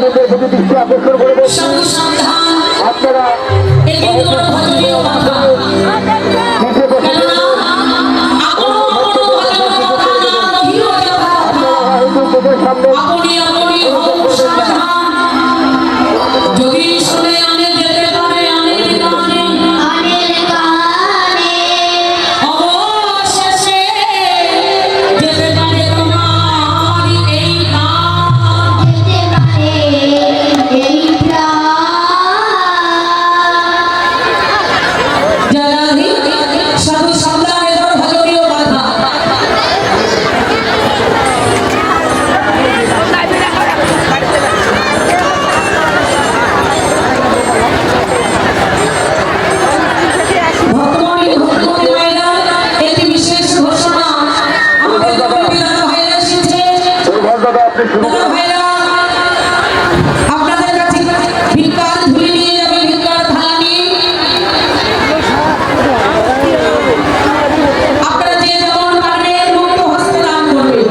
ভক্তদের প্রতি দৃষ্টি আকর্ষণ করে বলছি আপনারা আপনাদের কাছে ভিক্ষার ঝুলি নিয়ে যাবে, ভিক্ষার থালা নিয়ে আপনারা যে যেমন পারবেন মুক্ত হস্তে দান করবেন।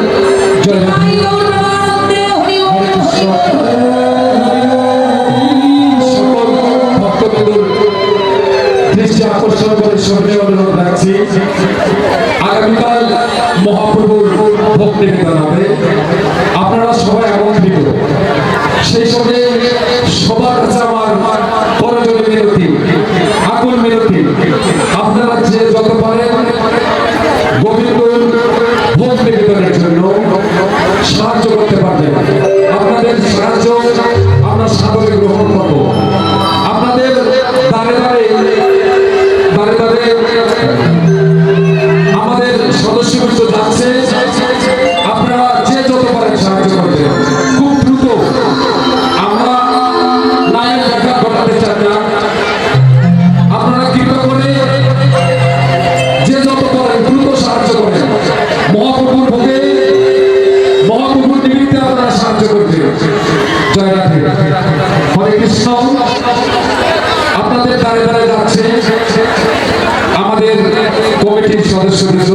সকল ভক্তবৃন্দের দৃষ্টি আকর্ষণ করে সঙ্গে অনুরোধ রাখছি, আগামীকাল মহাপ্রভুর ভোগ নিবেদন হবে। আপনারা সবাই আমন্ত্রিত। সেই সঙ্গে সবার কাছে আমার করজোড়ে মিনতি, আকুল মিনতি, আপনারা যে যত পারেন গোবিন্দ ভোগ নিবেদনের জন্য সাহায্য করতে পারবেন। আপনাদের সাহায্য আমরা সাদরে গ্রহণ করব। আপনাদের দাঁড়ে দাঁড়ে আমাদের সদস্যবৃন্দ যাচ্ছে, আপনারা যে যত পারেন সাহায্য করবেন। খুব দ্রুত, আমরা নায়ক দেখা ঘটাতে চাই না। আপনারা কৃপা করে যে যত পারেন দ্রুত সাহায্য করেন। মহাপ্রভুর ভোগে, মহাপ্রভুর নিমিত্তে আপনারা সাহায্য করবেন। জয় রাধে, হরে কৃষ্ণ। আপনাদের দাঁড়ে দাঁড়ে যাচ্ছে আমাদের কমিটির সদস্যবৃন্দ,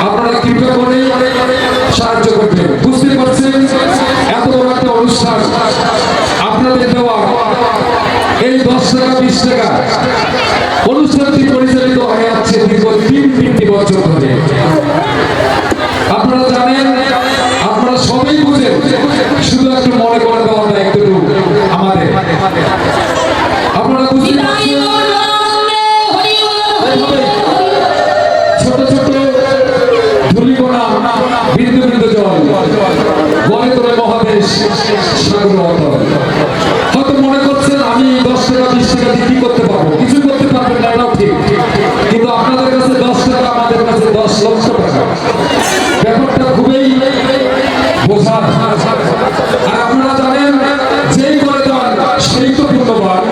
আপনারা কৃপা করে সাহায্য করবেন। বুঝতে পারছেন এত বড় একটা অনুষ্ঠান আপনাদের দেওয়া এই 10 টাকা 20 টাকা অনুষ্ঠানটি পরিচালিত হয়ে যাচ্ছে দীর্ঘ 3 বছর ধরে। আপনারা জানেন, আপনারা সবাই বুঝেন, শুধু একটু মনে করে দেওয়াটা একটু আমাদের। আপনারা বুঝতে পারছেন ছোট ছোট ধূলিকণা, বিন্দু বিন্দু জল গড়ে তোলে মহাদেশ সাগর অতল। হয়তো মনে করছেন আমি 10 টাকা 20 টাকা দিয়ে কি করতে পারবো, কিছু করতে পারবেন না, এটাও ঠিক। কিন্তু আপনাদের কাছে 10 টাকা, আমাদের কাছে 10 লক্ষ টাকা। ব্যাপারটা খুবই বোঝার। আর আপনারা জানেন, যেই করে দেন সেই তো পূর্ণবান।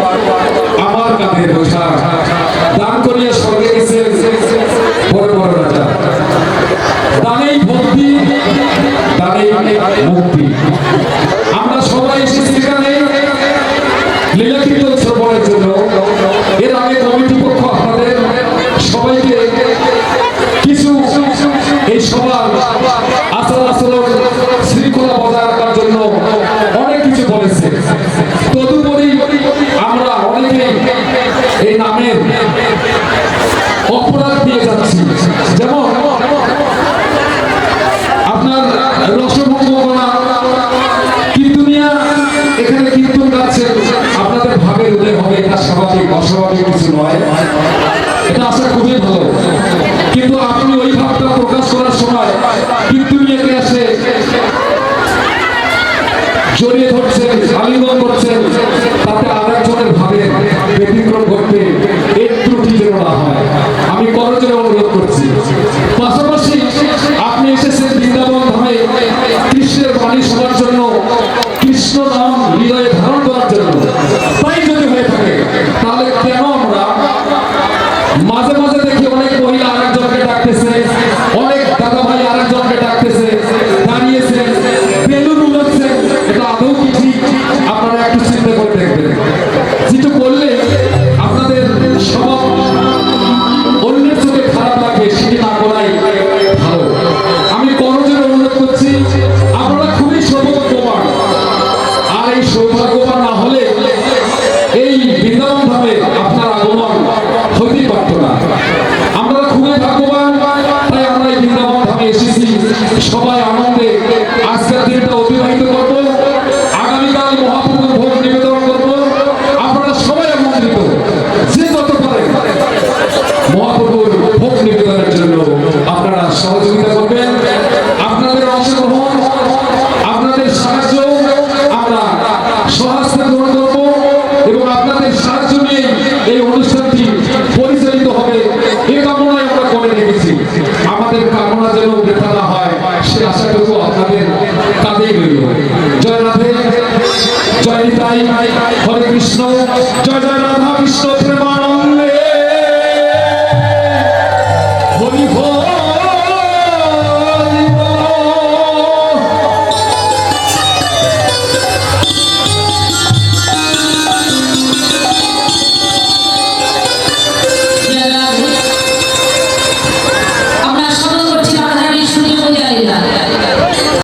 আমার কাঁধে বোঝা দান করিয়া স্বর্গে গেছে বড় বড় রাজা। দানেই ভক্তি, দানেই মুক্তি। আমরা সবাই এসেছি এখানে লীলা কীর্তন শ্রবণের জন্য। এর আগে কমিটি পক্ষ আপনাদের সবাইকে কিছু এই সবার আচার আচরণ শৃঙ্খলা বজায় রাখার জন্য অনেক কিছু বলেছে। তদুপরি আমরা অনেকে এই নামের অপরাধ দিয়ে যাচ্ছি। যেমন আপনার রসভঙ্গ করা, কীর্তনিয়া এখানে কীর্তন গাচ্ছে, আপনাদের ভাবের উদয় হবে, এটা স্বাভাবিক, অস্বাভাবিক কিছু নয়। এটা আসলে খুবই ভালো। কিন্তু আপনি ওই ভাবটা প্রকাশ করার সময় কীর্তনিয়াকে এসে জড়িয়ে ধরছেন, আলিঙ্গন করছেন, তাতে আরেকজনের ভাবে ব্যতিক্রম ঘটবে, একটু ঠিক না হয়। আমি করজোড়ে অনুরোধ করছি। পাশাপাশি আপনি এসেছেন বৃন্দাবন ধামে কৃষ্ণের বাণী শোনার জন্য, কৃষ্ণ নাম হৃদয়ে ধারণ করার জন্য। তাই যদি হয়ে থাকে, তাহলে কেন আমরা মাঝে মাঝে দেখি অনেক মহিলা আরেকজনকে ডাকতেছে, অনেক দাদা ভাই আরেকজনকে ডাকতেছে, দাঁড়িয়েছে, বেলুন উড়াচ্ছে। এটা আদৌ কি ঠিক? আপনারা একটু চিন্তা করে দেখবেন। যেটু করলে আপনাদের স্বভাব অন্যের চোখে খারাপ লাগে, সেটি না করাই ভালো। আমি করজোড়ে অনুরোধ করছি, আপনারা খুবই সৌভাগ্যবান। আর এই হতেই পারতো না। আমরা খুবই ভাগ্যবান, তাই আমরা এই বৃন্দাবন ধামে এসেছি সবাই আনন্দে আজকের দিনটা অতিবাহিত করবো। আগামীকাল মহাপ্রভুর ভোগ নিবেদন করবো। আপনারা সবাই আমন্ত্রিত, যে যত পারেন মহাপ্রভুর ভোগ নিবেদনের জন্য আপনারা সহযোগিতা করবেন। আপনাদের অংশগ্রহণ, আপনাদের সাহায্য আমরা সহস্তে গ্রহণ করব এবং আপনাদের সাহায্য নিয়ে এই অনুষ্ঠানটি পরিচালিত হবে এ কামনায় আমরা করে রেখেছি। আমাদের কামনা যেন বৃথা না হয় সে আশাটুকু আপনাদের কাঁধেই রইল। জয় রাধে, জয় নিতাই, হরে কৃষ্ণ, জয় জয় রাধা কৃষ্ণ প্রেমানন্দে হরি হরি।